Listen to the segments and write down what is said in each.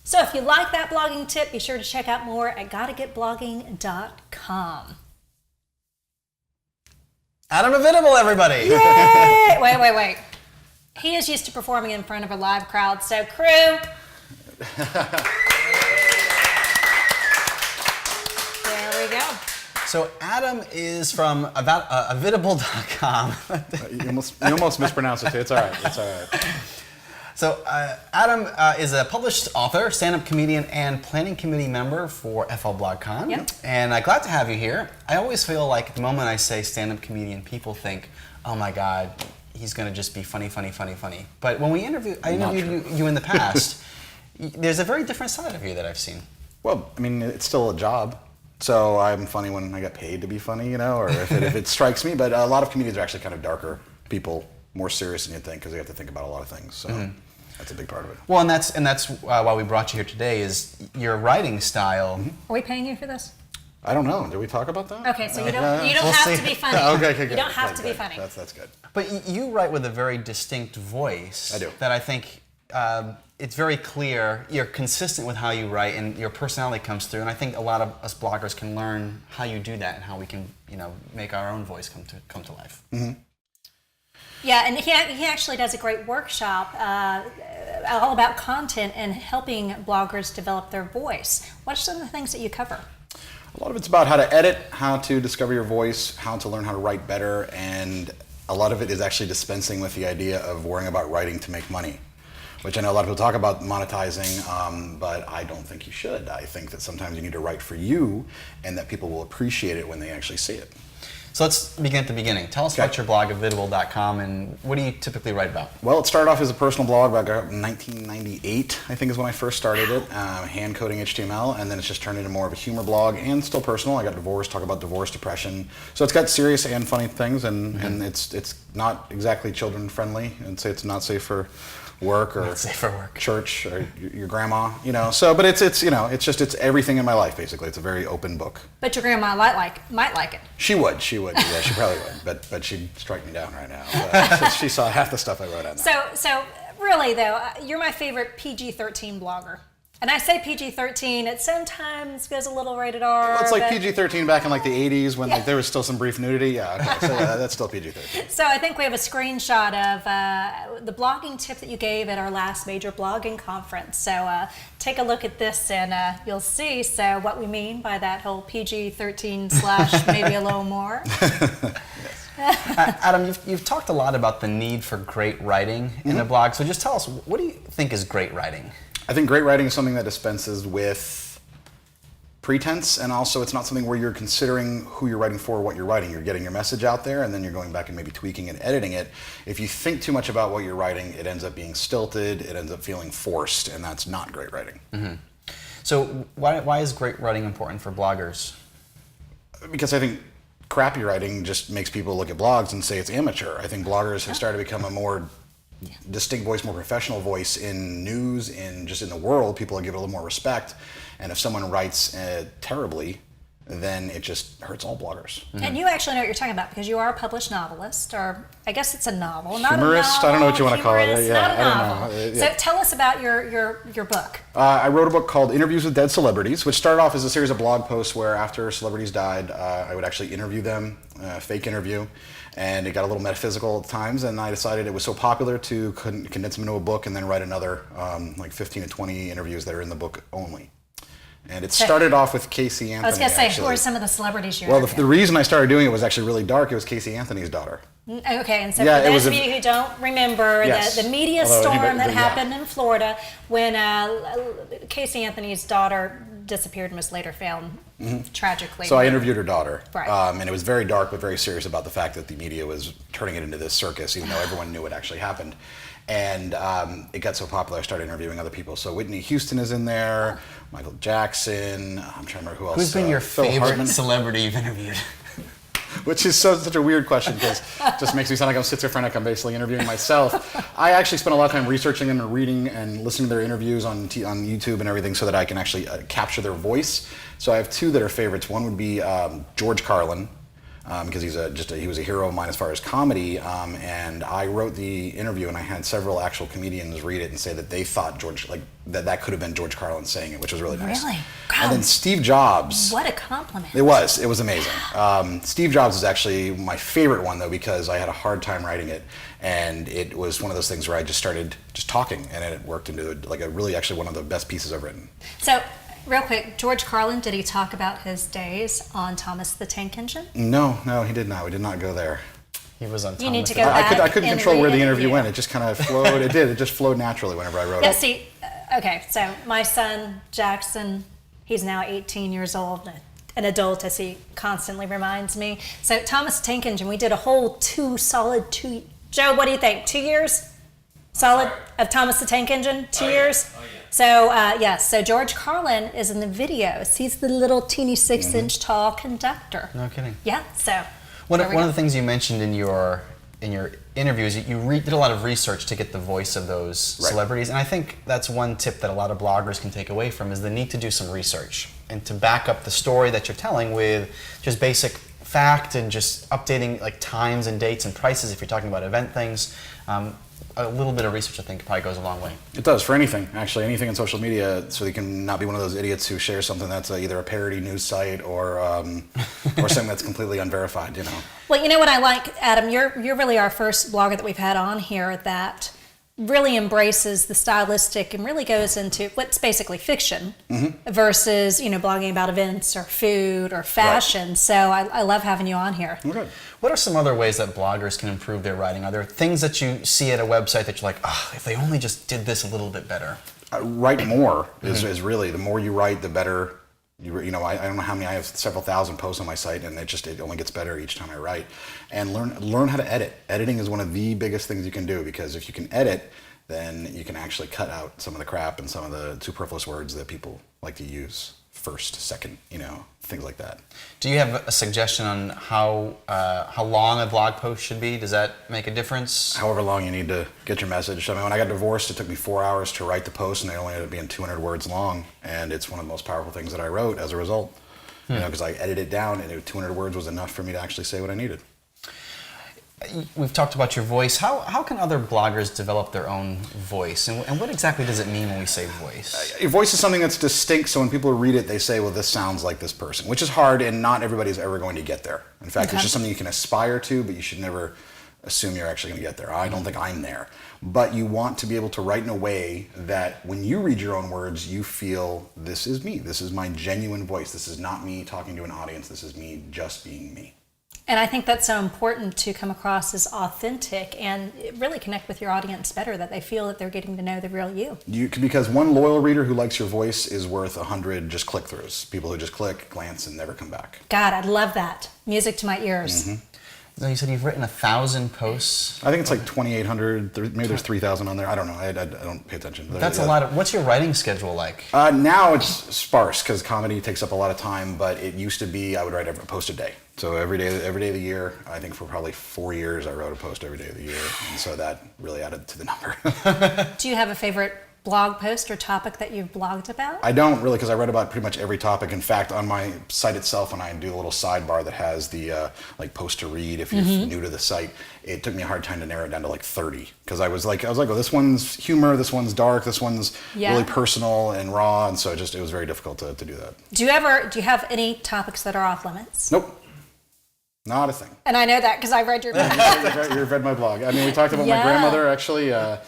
So if you like that blogging tip, be sure to check out more at gottagetblogging.com. Adam Avitable, everybody! Yay! Wait. He is used to performing in front of a live crowd, so crew. There we go. So Adam is from Avitable.com. You almost mispronounced it too. It's all right. So Adam is a published author, stand-up comedian, and planning committee member for FLBlogCon. Yep. And glad to have you here. I always feel like the moment I say stand-up comedian, people think, oh my God, he's going to just be funny. But when I interviewed you in the past, there's a very different side of you that I've seen. Well, I mean, it's still a job. So I'm funny when I get paid to be funny, or if it strikes me. But a lot of comedians are actually kind of darker people, more serious than you'd think, because they have to think about a lot of things. So that's a big part of it. Well, and that's why we brought you here today, is your writing style. Are we paying you for this? I don't know. Did we talk about that? Okay, so you don't We'll have see. to be funny. Okay, good. You don't have to be funny. That's good. But you write with a very distinct voice. I do. That I think it's very clear. You're consistent with how you write, and your personality comes through. And I think a lot of us bloggers can learn how you do that and how we can, make our own voice come to life. Mm-hmm. Yeah, and he actually does a great workshop all about content and helping bloggers develop their voice. What are some of the things that you cover? A lot of it's about how to edit, how to discover your voice, how to learn how to write better, and a lot of it is actually dispensing with the idea of worrying about writing to make money, which I know a lot of people talk about monetizing, but I don't think you should. I think that sometimes you need to write for you, and that people will appreciate it when they actually see it. So let's begin at the beginning. Tell us about your blog, Avitable.com, and what do you typically write about? Well, it started off as a personal blog back in 1998, I think is when I first started it, hand coding HTML, and then it's just turned into more of a humor blog and still personal. I got divorced, talk about divorce, depression. So it's got serious and funny things, and it's not exactly children friendly, and say it's not safe for work or Not safe for work. church or your grandma, So, but it's everything in my life basically. It's a very open book. But your grandma might like it. She would. Yeah, she probably would. But she'd strike me down right now. But she saw half the stuff I wrote on that. So really though, you're my favorite PG-13 blogger. And I say PG-13, it sometimes goes a little rated R. Well, it's like PG-13 back in the 80s when there was still some brief nudity. Yeah, okay, so that's still PG-13. So I think we have a screenshot of the blogging tip that you gave at our last major blogging conference. So take a look at this and you'll see what we mean by that whole PG-13 / maybe a little more. Adam, you've talked a lot about the need for great writing in a blog. So just tell us, what do you think is great writing? I think great writing is something that dispenses with pretense, and also it's not something where you're considering who you're writing for or what you're writing. You're getting your message out there, and then you're going back and maybe tweaking and editing it. If you think too much about what you're writing, it ends up being stilted, it ends up feeling forced, and that's not great writing. Mm-hmm. So why is great writing important for bloggers? Because I think crappy writing just makes people look at blogs and say it's amateur. I think bloggers have started to become a more distinct voice, more professional voice in news, in just in the world. People give it a little more respect, and if someone writes terribly, then it just hurts all bloggers. Mm-hmm. And you actually know what you're talking about because you are a published novelist, or I guess it's a novel, not humorist. A novel. I don't know what you want to call it. Humorist, Yeah, not a I don't novel. know. So tell us about your book. I wrote a book called Interviews with Dead Celebrities, which started off as a series of blog posts where after celebrities died, I would actually interview them, fake interview. And it got a little metaphysical at times, and I decided it was so popular to condense them into a book and then write another 15 to 20 interviews that are in the book only. And it started off with Casey Anthony. I was going to say, who are some of the celebrities you Well, the reason I started doing it was actually really dark. It was Casey Anthony's daughter. Okay, and so for those of you who don't remember, the media storm that happened in Florida when Casey Anthony's daughter disappeared and was later found tragically. So I interviewed her daughter, right. And it was very dark but very serious about the fact that the media was turning it into this circus, even though everyone knew it actually happened. And it got so popular I started interviewing other people. So Whitney Houston is in there, Michael Jackson, I'm trying to remember who else. Who's been your favorite celebrity you've interviewed? Which is such a weird question because it just makes me sound like I'm schizophrenic. I'm basically interviewing myself. I actually spent a lot of time researching them and reading and listening to their interviews on YouTube and everything so that I can actually capture their voice. So I have two that are favorites. One would be George Carlin. because he was a hero of mine as far as comedy. And I wrote the interview, and I had several actual comedians read it and say that they thought that could have been George Carlin saying it, which was really nice. Really? And then Steve Jobs. What a compliment. It was amazing. Steve Jobs is actually my favorite one, though, because I had a hard time writing it, and it was one of those things where I just started just talking, and it worked into actually one of the best pieces I've written. So, real quick, George Carlin, did he talk about his days on Thomas the Tank Engine? No, he did not. We did not go there. He was on Thomas. You need to go back. I couldn't and control where the interview re-interview. went. It just kind of flowed. It did. It just flowed naturally whenever I wrote Yeah, it. see, okay, so my son, Jackson, he's now 18 years old, an adult, as he constantly reminds me. So Thomas the Tank Engine, we did a whole solid two. Joe, what do you think? 2 years? Solid of Thomas the Tank Engine? 2 years? Oh, yeah. So, yes, so George Carlin is in the videos. He's the little teeny 6-inch tall conductor. No kidding. Yeah, so. One of the things you mentioned in your interview is you did a lot of research to get the voice of those celebrities, and I think that's one tip that a lot of bloggers can take away from is the need to do some research and to back up the story that you're telling with just basic fact and just updating like times and dates and prices if you're talking about event things. A little bit of research, I think, probably goes a long way. It does for anything, actually, anything in social media, so you can not be one of those idiots who share something that's either a parody news site or something that's completely unverified. Well, you know what I like, Adam? You're really our first blogger that we've had on here that really embraces the stylistic and really goes into what's basically fiction versus, blogging about events or food or fashion. Right. So I love having you on here. Okay. What are some other ways that bloggers can improve their writing? Are there things that you see at a website that you're like, if they only just did this a little bit better? Write more is really, the more you write, the better. I don't know how many, I have several thousand posts on my site, and it only gets better each time I write. And learn how to edit. Editing is one of the biggest things you can do, because if you can edit, then you can actually cut out some of the crap and some of the superfluous words that people like to use first, second, things like that. Do you have a suggestion on how long a blog post should be? Does that make a difference? However long you need to get your message. I mean, when I got divorced, it took me 4 hours to write the post, and they only ended up being 200 words long, and it's one of the most powerful things that I wrote as a result. Because I edited it down, and 200 words was enough for me to actually say what I needed. We've talked about your voice. How can other bloggers develop their own voice? And what exactly does it mean when we say voice? Your voice is something that's distinct, so when people read it, they say, well, this sounds like this person, which is hard, and not everybody's ever going to get there. In fact, it's just something you can aspire to, but you should never assume you're actually going to get there. I don't think I'm there. But you want to be able to write in a way that when you read your own words, you feel, this is me. This is my genuine voice. This is not me talking to an audience. This is me just being me. And I think that's so important to come across as authentic and really connect with your audience better, that they feel that they're getting to know the real you. Because one loyal reader who likes your voice is worth 100 just click-throughs. People who just click, glance, and never come back. God, I love that. Music to my ears. So you said you've written 1,000 posts. I think it's like 2,800. Maybe there's 3,000 on there. I don't know. I don't pay attention. That's a lot of. What's your writing schedule like? Now it's sparse because comedy takes up a lot of time. But it used to be I would write a post a day. So every day of the year. I think for probably 4 years I wrote a post every day of the year, and so that really added to the number. Do you have a favorite blog post or topic that you've blogged about? I don't really, because I read about pretty much every topic. In fact, on my site itself, when I do a little sidebar that has the post to read if you're new to the site, it took me a hard time to narrow it down to like 30, because I was like, oh, this one's humor, this one's dark, this one's really personal and raw, and so it was very difficult to do that. Do you have any topics that are off limits? Nope. Not a thing. And I know that because I read your blog. You've read my blog. I mean, we talked about my grandmother, actually. I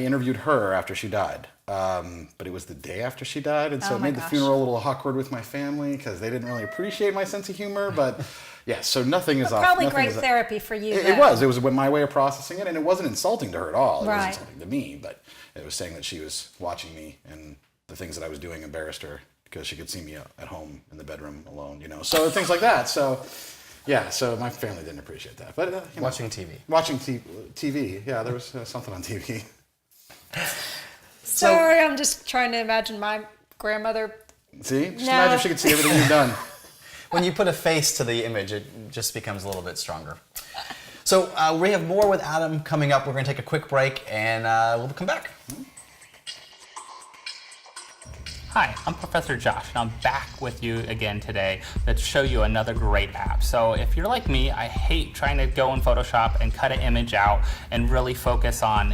interviewed her after she died. But it was the day after she died, and so it made the funeral a little awkward with my family because they didn't really appreciate my sense of humor. But yeah, so nothing is off. Probably great therapy for you. It was. It was my way of processing it, and it wasn't insulting to her at all. It was insulting to me, but it was saying that she was watching me and the things that I was doing embarrassed her because she could see me at home in the bedroom alone, So things like that. So. Yeah, so my family didn't appreciate that. But watching TV. Watching TV. Yeah, there was something on TV. Sorry, I'm just trying to imagine my grandmother. See? Just imagine if she could see everything you've done. When you put a face to the image, it just becomes a little bit stronger. So we have more with Adam coming up. We're going to take a quick break, and we'll come back. Hi, I'm Professor Josh, and I'm back with you again today to show you another great app. So if you're like me, I hate trying to go in Photoshop and cut an image out and really focus on,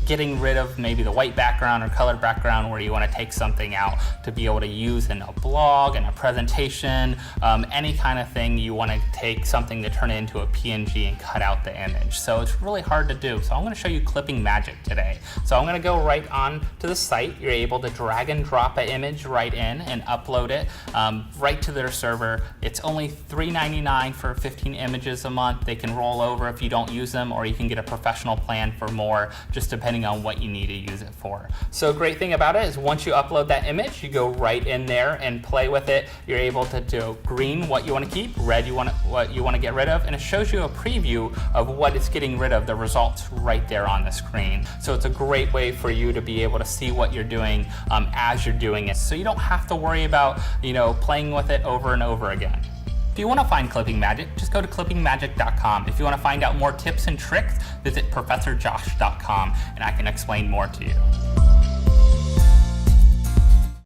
getting rid of maybe the white background or colored background where you want to take something out to be able to use in a blog, in a presentation, any kind of thing you want to take something to turn it into a PNG and cut out the image. So it's really hard to do. So I'm going to show you clipping magic today. So I'm going to go right on to the site. You're able to drag and drop an image right in and upload it right to their server. It's only $3.99 for 15 images a month. They can roll over if you don't use them, or you can get a professional plan for more, just depending on what you need to use it for. So great thing about it is once you upload that image, you go right in there and play with it. You're able to do green, what you want to keep, red, what you want to get rid of, and it shows you a preview of what it's getting rid of, the results right there on the screen. So it's a great way for you to be able to see what you're doing as you're doing it. So you don't have to worry about, playing with it over and over again. If you want to find Clipping Magic, just go to clippingmagic.com. If you want to find out more tips and tricks, visit professorjosh.com and I can explain more to you.